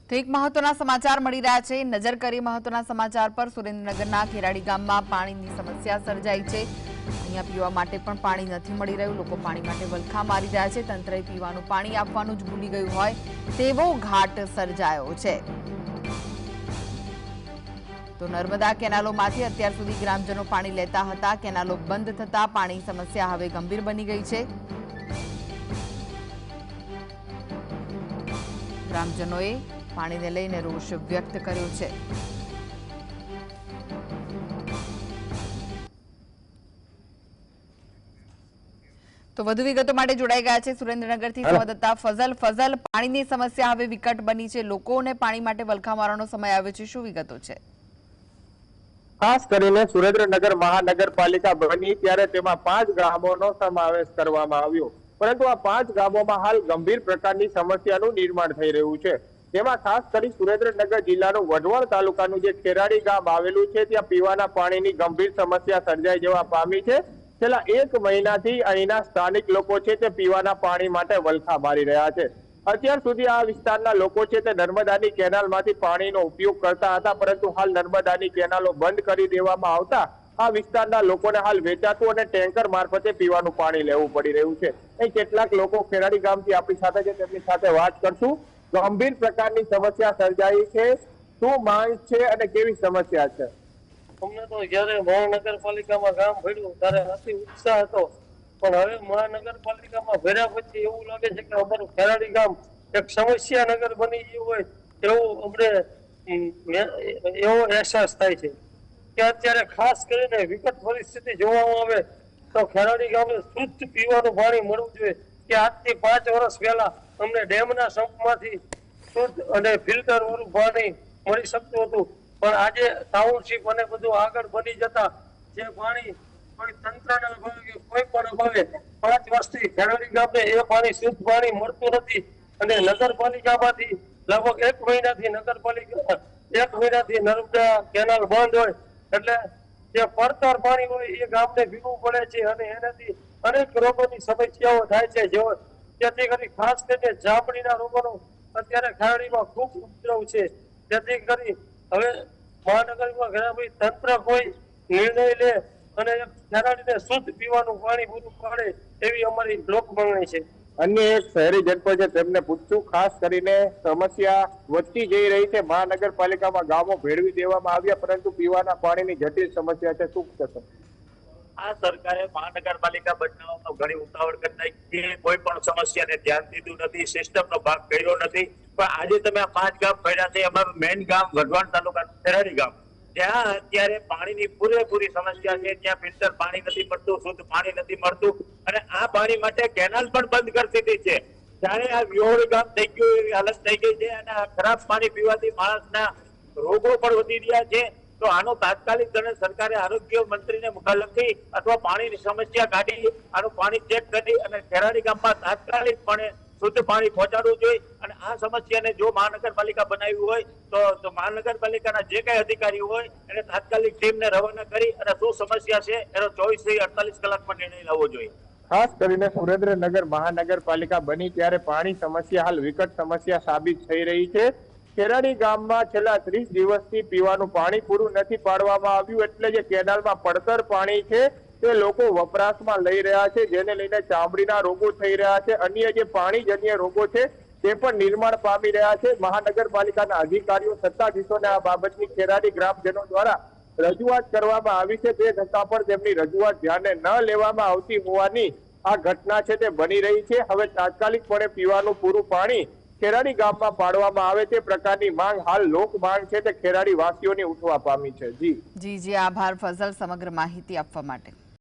તો એક મહત્વના સમાચાર મળી રહ્યા છે। નજર કરી મહત્વના સમાચાર પર। સુરેન્દ્રનગરના ખેરાડી ગામમાં પાણીની સમસ્યા સર્જાઈ છે। અહીંયા પીવા માટે પણ પાણી નથી મળી રહ્યું। લોકો પાણી માટે વલખા મારી રહ્યા છે। તંત્રએ પીવાનું પાણી આપવાનું જ ભૂલી ગયું હોય તેવો ઘાટ સર્જાયો છે। તો નર્મદા કેનાલોમાંથી અત્યાર સુધી ગ્રામજનો પાણી લેતા હતા। કેનાલો બંધ થતા પાણી સમસ્યા હવે ગંભીર બની ગઈ છે। ગ્રામજનોએ પાણીને લઈને રોષ વ્યક્ત કર્યો છે। તો વધુ વિગતો માટે જોડાઈ ગયા છે સુરેન્દ્રનગરથી સંવાદદાતા ફઝલ। પાણીની સમસ્યા હવે વિકટ બની છે। લોકોને પાણી માટે વલખા મારવાનો સમય આવ્યો છે। શું વિગતો છે? ખાસ કરીને સુરેન્દ્રનગર મહાનગરપાલિકા બની ત્યારે તેમાં 5 ગામોનો સમાવેશ કરવામાં આવ્યો, પરંતુ આ 5 ગામોમાં હાલ ગંભીર પ્રકારની સમસ્યાનું નિર્માણ થઈ રહ્યું છે। જેમાં ખાસ કરી સુરેન્દ્રનગર જિલ્લાનું વઢવાણ તાલુકાનું જે ખેરાડી ગામ આવેલું છે ત્યાં પીવાના પાણીની ગંભીર સમસ્યા સર્જાઈ જવા પામી છે। છેલ્લા 1 મહિનાથી અહીંના સ્થાનિક લોકો છે તે પીવાના પાણી માટે વલખા મારી રહ્યા છે। અત્યાર સુધી આ વિસ્તારના લોકો છે તે નર્મદાની કેનાલમાંથી પાણીનો ઉપયોગ કરતા હતા, પરંતુ હાલ નર્મદાની કેનાલો બંધ કરી દેવામાં આવતા આ વિસ્તારના લોકોને હાલ વેચાતું અને ટેન્કર મારફતે પીવાનું પાણી લેવું પડી રહ્યું છે। અહીં કેટલાક લોકો ખેરાડી ગામથી આપણી સાથે છે, તેમની સાથે વાત કરશું। ગંભીર પ્રકારની સમસ્યા સર્જાઈ છે, શું માંગ છે અને કેવી સમસ્યા છે? અમને તો જ્યારે મહાનગરપાલિકામાં ગામ ભર્યું ત્યારે નથી ઉત્સાહ હતો, પણ હવે મહાનગરપાલિકામાં ભર્યા પછી એવું લાગે છે કે અમારું ખેરાડી ગામ એક સમસ્યા નગર બની ગયું હોય એવું અમને એવો અહેસાસ થાય છે કે અત્યારે ખાસ કરીને વિકટ પરિસ્થિતિ જોવામાં આવે તો ખેરાડી ગામે શુદ્ધ પીવાનું પાણી મળવું જોઈએ। કે આજથી 5 વર્ષ પહેલા અમને ડેમના સંપમાંથી શુદ્ધ અને ફિલ્ટર વાળું પાણી મળી શકતું હતું, પણ આજે ટાઉનશીપ અને બધું આગળ બની જતા જે પાણી કોઈ તંત્રના અભાવે કે કોઈ પણ અભાવે 5 વર્ષથી ખેરાડી ગામને એ પાણી શુદ્ધ પાણી મળતું નથી। અને નગરપાલિકામાંથી લગભગ 1 મહિનાથી નર્મદા કેનાલ બંધ હોય એટલે જે પડતર પાણી હોય એ ગામને પીવું પડે છે અને એનાથી અનેક રોગોની સમસ્યાઓ થાય છે। જેથી કરી ખાસ કરીને ચામડીના રોગોનો અત્યારે ખેરાડીમાં ખૂબ ઉપદ્રવ છે। જેથી કરી હવે મહાનગરમાં તંત્ર કોઈ નિર્ણય લે અને ખેરાડીને શુદ્ધ પીવાનું પાણી પૂરું પાડે એવી અમારી લોક માંગણી છે। અન્ય એક શહેરી જનપદ છે, તેમને પૂછશું। ખાસ કરીને સમસ્યા વધતી જઈ રહી છે। મહાનગરપાલિકામાં ગામો ભેળવી દેવામાં આવ્યા, પરંતુ પીવાના પાણીની જટિલ સમસ્યા છે, શું કહેશો? આ સરકારે મહાનગરપાલિકા બનાવવામાં ઘણી ઉતાવળ કરી નાખી, કોઈ પણ સમસ્યાને ધ્યાન દીધું નથી, સિસ્ટમનો ભાગ કર્યો નથી। પણ આજે તમે આ 5 ગામ ભર્યા છે, અમારું મેઇન ગામ વઢવાણ તાલુકાનું ખેરાડી ગામ, ત્યાં અત્યારે પાણીની પૂરેપૂરી સમસ્યા છે। ત્યાં ફિલ્ટર પાણી નથી મળતું, શુદ્ધ પાણી નથી મળતું અને આ પાણી માટે કેનાલ પણ બંધ કરી દીધી છે। ત્યારે આ વિહોળી ગામ થઈ ગયું એવી હાલત થઈ ગઈ છે અને આ ખરાબ પાણી પીવાથી માણસના રોગો પણ વધી રહ્યા છે। તો આનો તાત્કાલિક ધોરણે સરકારે આરોગ્ય મંત્રીને લખી અથવા પાણીની સમસ્યા કાઢી આનું પાણી ચેક કરી અને ખેરાડી ગામમાં તાત્કાલિકપણે શુદ્ધ પાણી પહોંચાડવું જોઈએ। અને આ સમસ્યાને જો મહાનગરપાલિકા બનાવી હોય તો મહાનગરપાલિકાના જે કઈ અધિકારીઓ હોય એને તાત્કાલિક ટીમને રવાના કરી અને શું સમસ્યા છે એનો 24 થી 48 કલાકમાં નિર્ણય લેવો જોઈએ। ખાસ કરીને સુરેન્દ્રનગર મહાનગરપાલિકા બની ત્યારે પાણી સમસ્યા હાલ વિકટ સમસ્યા સાબિત થઈ રહી છે। ખેરાડી ગામમાં છેલ્લા 30 દિવસથી પીવાનું પાણી પૂરું નથી પાડવામાં આવ્યું, એટલે જે કેનાલમાં પડતર પાણી છે તે લોકો વપરાશમાં લઈ રહ્યા છે, જેને લઈને ચામડીના રોગો થઈ રહ્યા છે। અન્ય જે પાણીજન્ય રોગો છે તે પણ નિર્માણ પામી રહ્યા છે। મહાનગરપાલિકાના અધિકારીઓ સત્તાધીશોને આ બાબતની ખેરાડી ગ્રામજનો દ્વારા રજૂઆત કરવામાં આવી છે, તે છતાં પણ તેમની રજૂઆત ધ્યાને ન લેવામાં આવતી હોવાની આ ઘટના છે તે બની રહી છે। હવે તાત્કાલિકપણે પીવાનું પૂરું પાણી ખેરાડી ગામમાં પાડવામાં આવે તે પ્રકારની માંગ હાલ લોક માંગ છે તે ખેરાડી વાસીઓની ઉઠવા પામી છે। જી આભાર ફઝલ સમગ્ર માહિતી આપવા માટે।